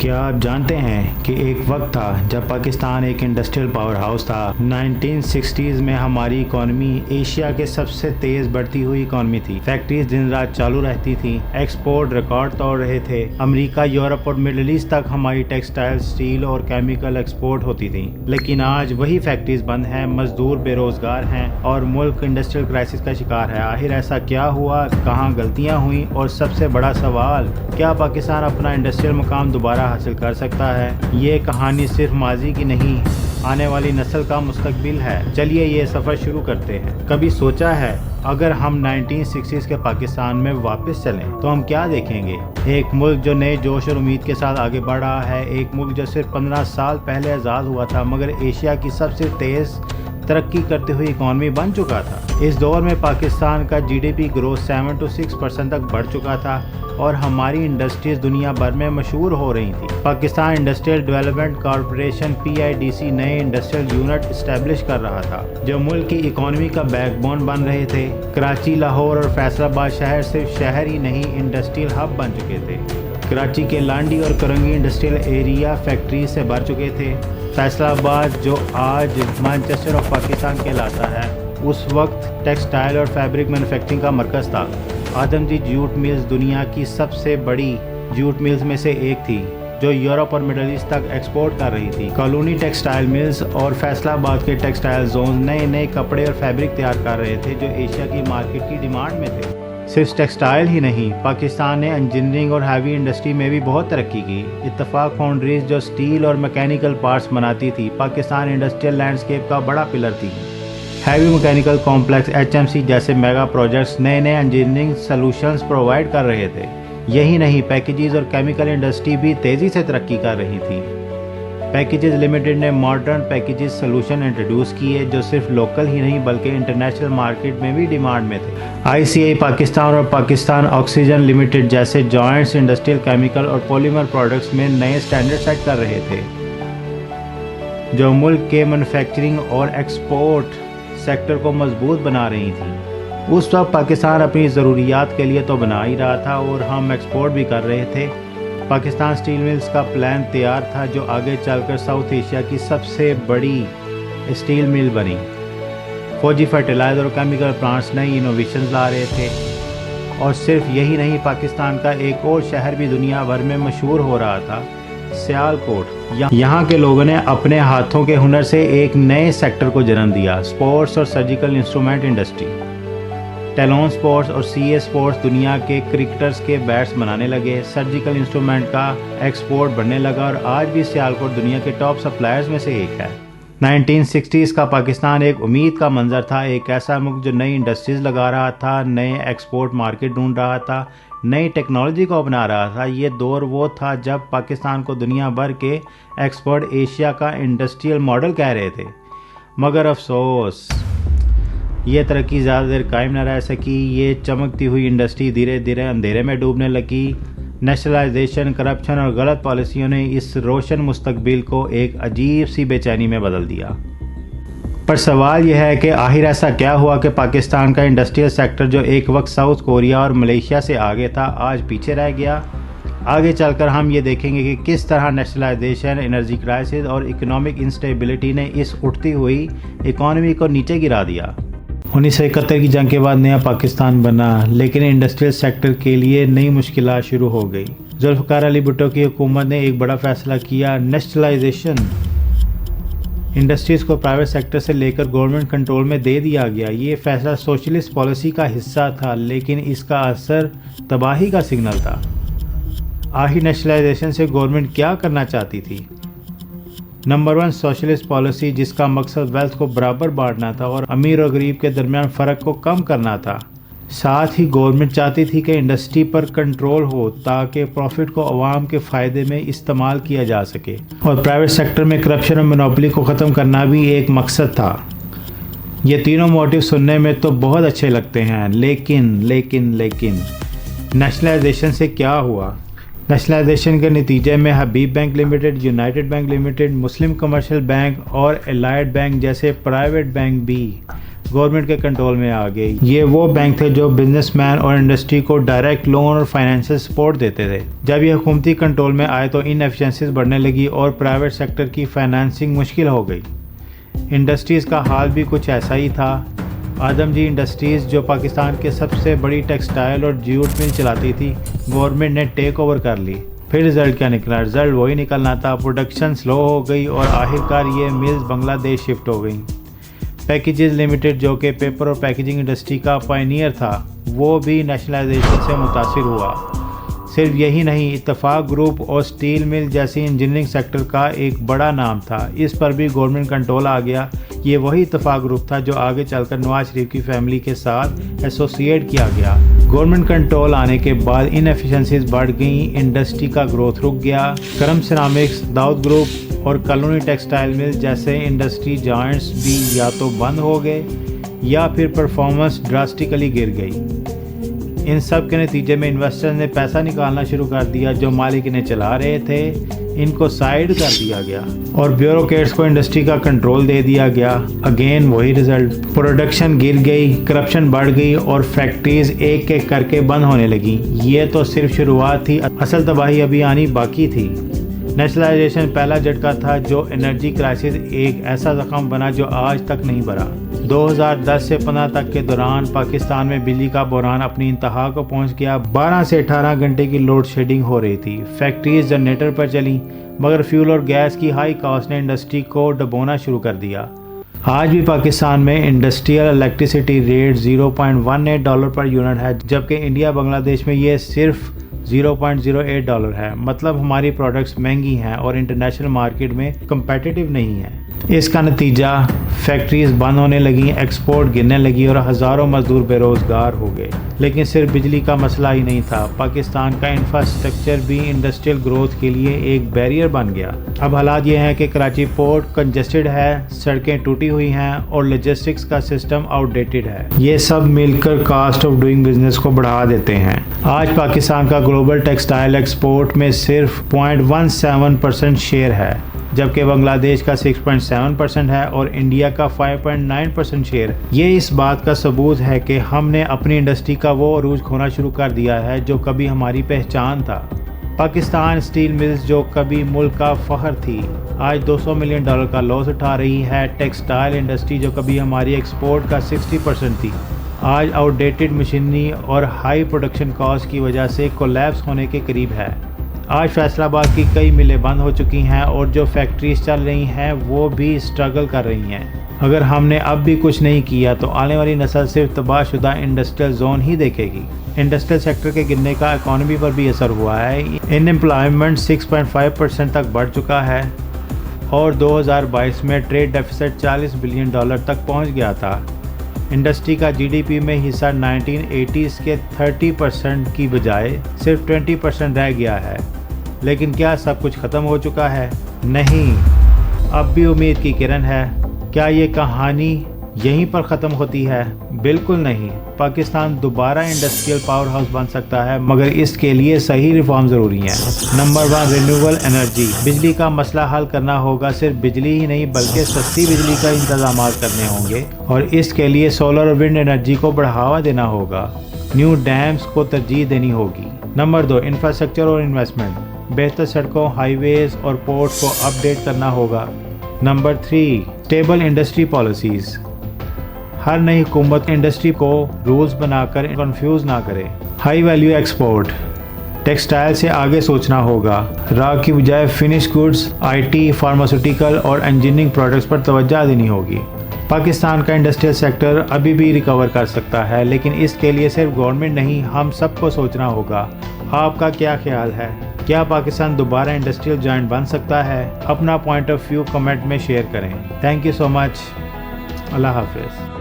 کیا آپ جانتے ہیں کہ ایک وقت تھا جب پاکستان ایک انڈسٹریل پاور ہاؤس تھا۔ 1960s میں ہماری اکانومی ایشیا کے سب سے تیز بڑھتی ہوئی اکانومی تھی۔ فیکٹریز دن رات چالو رہتی تھیں، ایکسپورٹ ریکارڈ توڑ رہے تھے۔ امریکہ، یورپ اور مڈل ایسٹ تک ہماری ٹیکسٹائل، اسٹیل اور کیمیکل ایکسپورٹ ہوتی تھیں۔ لیکن آج وہی فیکٹریز بند ہیں، مزدور بے روزگار ہیں اور ملک انڈسٹریل کرائسس کا شکار ہے۔ آخر ایسا کیا ہوا؟ کہاں غلطیاں ہوئیں؟ اور سب سے بڑا سوال، کیا پاکستان اپنا انڈسٹریل مقام دوبارہ حاصل کر سکتا ہے؟ یہ کہانی صرف ماضی کی نہیں، آنے والی نسل کا مستقبل ہے۔ چلیے یہ سفر شروع کرتے ہیں۔ کبھی سوچا ہے اگر ہم 1960s کے پاکستان میں واپس چلیں تو ہم کیا دیکھیں گے؟ ایک ملک جو نئے جوش اور امید کے ساتھ آگے بڑھ رہا ہے، ایک ملک جو صرف 15 سال پہلے آزاد ہوا تھا مگر ایشیا کی سب سے تیز ترقی کرتے ہوئی اکانومی بن چکا تھا۔ اس دور میں پاکستان کا GDP گروتھ 7 to 6% تک بڑھ چکا تھا اور ہماری انڈسٹریز دنیا بھر میں مشہور ہو رہی تھیں۔ Pakistan industrial development corporation PIDC نئے انڈسٹریل یونٹ اسٹیبلش کر رہا تھا جو ملک کی اکانومی کا بیک بون بن رہے تھے۔ کراچی، لاہور اور فیصل آباد شہر صرف شہر ہی نہیں، انڈسٹریل ہب بن چکے تھے۔ کراچی کے لانڈی اور کرنگی انڈسٹریل ایریا فیکٹریز سے بھر چکے تھے۔ فیصل آباد جو آج مانچسٹر آف پاکستان کہلاتا ہے، اس وقت ٹیکسٹائل اور فیبرک مینوفیکچرنگ کا مرکز تھا۔ آدم جی جوٹ ملز دنیا کی سب سے بڑی جوٹ ملز میں سے ایک تھی جو یورپ اور مڈل ایسٹ تک ایکسپورٹ کر رہی تھی۔ کالونی ٹیکسٹائل ملز اور فیصل آباد کے ٹیکسٹائل زون نئے کپڑے اور فیبرک تیار کر رہے تھے جو ایشیا کی مارکیٹ کی ڈیمانڈ میں تھے۔ صرف ٹیکسٹائل ہی نہیں، پاکستان نے انجینئرنگ اور ہیوی انڈسٹری میں بھی بہت ترقی کی۔ اتفاق فاؤنڈریز جو اسٹیل اور میکینیکل پارٹس بناتی تھی، پاکستان انڈسٹریل لینڈسکیپ کا بڑا پلر تھی۔ ہیوی میکینیکل کمپلیکس HMC جیسے میگا پروجیکٹس نئے انجینئرنگ سلوشنز پرووائڈ کر رہے تھے۔ یہی نہیں، پیکیجز اور کیمیکل انڈسٹری بھی تیزی سے ترقی کر رہی تھی۔ پیکیجز لمیٹڈ نے ماڈرن پیکیجز سلوشن انٹروڈیوس کیے جو صرف لوکل ہی نہیں بلکہ انٹرنیشنل مارکیٹ میں بھی ڈیمانڈ میں تھے۔ ICI پاکستان اور پاکستان آکسیجن لمیٹڈ جیسے جوائنٹس انڈسٹریل کیمیکل اور پولیمر پروڈکٹس میں نئے سٹینڈرڈ سیٹ کر رہے تھے جو ملک کے مینوفیکچرنگ اور ایکسپورٹ سیکٹر کو مضبوط بنا رہی تھی۔ اس وقت پاکستان اپنی ضروریات کے لیے تو بنا ہی رہا تھا اور ہم ایکسپورٹ بھی کر رہے تھے۔ پاکستان اسٹیل ملز کا پلان تیار تھا جو آگے چل کر ساؤتھ ایشیا کی سب سے بڑی اسٹیل مل بنی۔ فوجی فرٹیلائزر اور کیمیکل پلانٹس نئی انوویشنز لا رہے تھے۔ اور صرف یہی نہیں، پاکستان کا ایک اور شہر بھی دنیا بھر میں مشہور ہو رہا تھا، سیالکوٹ۔ یہاں کے لوگوں نے اپنے ہاتھوں کے ہنر سے ایک نئے سیکٹر کو جنم دیا، اسپورٹس اور surgical instrument industry. Talon sports اور CA اسپورٹس دنیا کے کرکٹرز کے بیٹس بنانے لگے، سرجیکل انسٹرومنٹ کا ایکسپورٹ بڑھنے لگا اور آج بھی سیالکوٹ دنیا کے ٹاپ سپلائرز میں سے ایک ہے۔ 1960s کا پاکستان ایک امید کا منظر تھا، ایک ایسا ملک جو نئی انڈسٹریز لگا رہا تھا، نئے ایکسپورٹ مارکیٹ ڈھونڈ رہا تھا، نئی ٹیکنالوجی کو اپنا رہا تھا۔ یہ دور وہ تھا جب پاکستان کو دنیا بھر کے ایکسپرٹ ایشیا کا انڈسٹریل ماڈل کہہ رہے تھے۔ مگر افسوس، یہ ترقی زیادہ دیر قائم نہ رہ سکی۔ یہ چمکتی ہوئی انڈسٹری دھیرے دھیرے اندھیرے میں ڈوبنے لگی۔ نیشنلائزیشن، کرپشن اور غلط پالیسیوں نے اس روشن مستقبل کو ایک عجیب سی بے چینی میں بدل دیا۔ پر سوال یہ ہے کہ آخر ایسا کیا ہوا کہ پاکستان کا انڈسٹریل سیکٹر جو ایک وقت ساؤتھ کوریا اور ملیشیا سے آگے تھا، آج پیچھے رہ گیا؟ آگے چل کر ہم یہ دیکھیں گے کہ کس طرح نیشنلائزیشن، انرجی کرائسس اور اکنامک انسٹیبلٹی نے اس اٹھتی ہوئی اکانومی کو نیچے گرا دیا۔ 1971 کی جنگ کے بعد نیا پاکستان بنا، لیکن انڈسٹریل سیکٹر کے لیے نئی مشکلات شروع ہو گئی۔ ذوالفقار علی بھٹو کی حکومت نے ایک بڑا فیصلہ کیا، نیشنلائزیشن۔ انڈسٹریز کو پرائیویٹ سیکٹر سے لے کر گورنمنٹ کنٹرول میں دے دیا گیا۔ یہ فیصلہ سوشلسٹ پالیسی کا حصہ تھا لیکن اس کا اثر تباہی کا سگنل تھا۔ آخر نیشنلائزیشن سے گورنمنٹ کیا کرنا چاہتی تھی؟ نمبر 1، سوشلسٹ پالیسی جس کا مقصد ویلتھ کو برابر بانٹنا تھا اور امیر اور غریب کے درمیان فرق کو کم کرنا تھا۔ ساتھ ہی گورنمنٹ چاہتی تھی کہ انڈسٹری پر کنٹرول ہو تاکہ پروفٹ کو عوام کے فائدے میں استعمال کیا جا سکے، اور پرائیویٹ سیکٹر میں کرپشن اور مونوپولی کو ختم کرنا بھی ایک مقصد تھا۔ یہ تینوں موٹیو سننے میں تو بہت اچھے لگتے ہیں، لیکن نیشنلائزیشن سے کیا ہوا؟ نیشنلائزیشن کے نتیجے میں Habib bank limited, united bank limited, Muslim commercial bank اور الائڈ بینک جیسے پرائیویٹ بینک بھی گورنمنٹ کے کنٹرول میں آ گئی۔ یہ وہ بینک تھے جو بزنس مین اور انڈسٹری کو ڈائریکٹ لون اور فائنینشیل سپورٹ دیتے تھے۔ جب یہ حکومتی کنٹرول میں آئے تو ان ایفیشنسیز بڑھنے لگی اور پرائیویٹ سیکٹر کی فائنانسنگ مشکل ہو گئی۔ انڈسٹریز کا حال بھی کچھ ایسا ہی تھا۔ آدم جی انڈسٹریز جو پاکستان کے سب سے بڑی ٹیکسٹائل اور جیوٹ مل چلاتی تھی، گورنمنٹ نے ٹیک اوور کر لی۔ پھر رزلٹ کیا نکلا؟ رزلٹ وہی نکلنا تھا، پروڈکشن سلو ہو گئی اور آخرکار یہ ملز بنگلہ دیش شفٹ ہو گئیں۔ پیکیجز لمیٹڈ جو کہ پیپر اور پیکیجنگ انڈسٹری کا پائنیئر تھا، وہ بھی نیشنلائزیشن سے متاثر ہوا۔ صرف یہی نہیں، اتفاق گروپ اور سٹیل مل جیسی انجینئرنگ سیکٹر کا ایک بڑا نام تھا، اس پر بھی گورنمنٹ کنٹرول آ گیا۔ یہ وہی اتفاق گروپ تھا جو آگے چل کر نواز شریف کی فیملی کے ساتھ ایسوسیٹ کیا گیا۔ گورنمنٹ کنٹرول آنے کے بعد ان ایفیشنسیز بڑھ گئیں، انڈسٹری کا گروتھ رک گیا۔ کرم سیرامکس، داؤد گروپ اور کالونی ٹیکسٹائل مل جیسے انڈسٹری جائنٹس بھی یا تو بند ہو گئے یا پھر پرفارمنس ڈراسٹیکلی گر گئی۔ ان سب کے نتیجے میں انویسٹر نے پیسہ نکالنا شروع کر دیا، جو مالک انہیں چلا رہے تھے ان کو سائیڈ کر دیا گیا اور بیوروکریٹس کو انڈسٹری کا کنٹرول دے دیا گیا۔ اگین وہی رزلٹ، پروڈکشن گر گئی، کرپشن بڑھ گئی اور فیکٹریز ایک ایک کر کے بند ہونے لگیں۔ یہ تو صرف شروعات تھی، اصل تباہی ابھی آنی باقی تھی۔ نیشنلائزیشن پہلا جھٹکا تھا جو انرجی کرائسس ایک ایسا زخم بنا جو آج تک نہیں بھرا۔ 2010 سے 15 تک کے دوران پاکستان میں بجلی کا بحران اپنی انتہا کو پہنچ گیا۔ 12 سے 18 گھنٹے کی لوڈ شیڈنگ ہو رہی تھی، فیکٹریز جنریٹر پر چلیں، مگر فیول اور گیس کی ہائی کاسٹ نے انڈسٹری کو ڈبونا شروع کر دیا۔ آج بھی پاکستان میں industrial electricity rate $0.18 per unit ہے، جبکہ انڈیا بنگلہ دیش میں یہ صرف $0.08 ہے۔ مطلب ہماری پروڈکٹس مہنگی ہیں اور انٹرنیشنل مارکیٹ میں کمپیٹیٹیو نہیں ہیں۔ اس کا نتیجہ فیکٹریز بند ہونے لگیں، ایکسپورٹ گرنے لگی اور ہزاروں مزدور بے روزگار ہو گئے۔ لیکن صرف بجلی کا مسئلہ ہی نہیں تھا، پاکستان کا انفراسٹرکچر بھی انڈسٹریل گروتھ کے لیے ایک بیریئر بن گیا۔ اب حالات یہ ہیں کہ کراچی پورٹ کنجسٹڈ ہے، سڑکیں ٹوٹی ہوئی ہیں اور لاجسٹکس کا سسٹم آؤٹ ڈیٹڈ ہے۔ یہ سب مل کر کاسٹ آف ڈوئنگ بزنس کو بڑھا دیتے ہیں۔ آج پاکستان کا گلوبل ٹیکسٹائل ایکسپورٹ میں صرف 0.17% شیئر ہے، جبکہ بنگلہ دیش کا 6.7% ہے اور انڈیا کا 5.9% شیئر ہے۔ یہ اس بات کا ثبوت ہے کہ ہم نے اپنی انڈسٹری کا وہ عروج کھونا شروع کر دیا ہے جو کبھی ہماری پہچان تھا۔ پاکستان سٹیل ملز جو کبھی ملک کا فخر تھی، آج $200 ملین کا لاس اٹھا رہی ہے۔ ٹیکسٹائل انڈسٹری جو کبھی ہماری ایکسپورٹ کا 60% تھی، آج آؤٹ ڈیٹڈ مشینری اور ہائی پروڈکشن کاسٹ کی وجہ سے کولیپس ہونے کے قریب ہے۔ آج فیصل آباد کی کئی ملیں بند ہو چکی ہیں اور جو فیکٹریز چل رہی ہیں وہ بھی اسٹرگل کر رہی ہیں۔ اگر ہم نے اب بھی کچھ نہیں کیا تو آنے والی نسل صرف تباہ شدہ انڈسٹریل زون ہی دیکھے گی۔ انڈسٹریل سیکٹر کے گرنے کا اکانومی پر بھی اثر ہوا ہے۔ ان ایمپلائمنٹ 6.5% تک بڑھ چکا ہے اور 2022 میں ٹریڈ ڈیفیسٹ $40 بلین تک پہنچ گیا تھا۔ انڈسٹری کا جی ڈی پی میں حصہ 1980s کے 30% کی بجائے صرف 20% رہ گیا ہے۔ لیکن کیا سب کچھ ختم ہو چکا ہے؟ نہیں، اب بھی امید کی کرن ہے۔ کیا یہ کہانی یہیں پر ختم ہوتی ہے؟ بالکل نہیں۔ پاکستان دوبارہ انڈسٹریل پاور ہاؤس بن سکتا ہے، مگر اس کے لیے صحیح ریفارم ضروری ہیں۔ Number 1، renewable energy. بجلی کا مسئلہ حل کرنا ہوگا، صرف بجلی ہی نہیں بلکہ سستی بجلی کا انتظامات کرنے ہوں گے، اور اس کے لیے سولر اور ونڈ انرجی کو بڑھاوا دینا ہوگا۔ نیو ڈیمز کو ترجیح دینی ہوگی۔ نمبر 2، انفراسٹرکچر اور انویسٹمنٹ۔ بہتر سڑکوں، ہائی ویز اور پورٹ کو اپ ڈیٹ کرنا ہوگا۔ Number 3، stable industry policies. ہر نئی حکومت انڈسٹری کو رولز بنا کر کنفیوز نہ کرے۔ High value export. ٹیکسٹائل سے آگے سوچنا ہوگا، را کی بجائے finish goods, I T, pharmaceutical اور انجینئرنگ پروڈکٹس پر توجہ دینی ہوگی۔ پاکستان کا انڈسٹریل سیکٹر ابھی بھی ریکور کر سکتا ہے، لیکن اس کے لیے صرف گورنمنٹ نہیں، ہم سب کو سوچنا ہوگا۔ آپ کا کیا خیال ہے؟ کیا پاکستان دوبارہ انڈسٹریل جائنٹ بن سکتا ہے؟ اپنا پوائنٹ آف ویو کمنٹ میں شیئر کریں۔ تھینک یو سو مچ۔ اللہ حافظ۔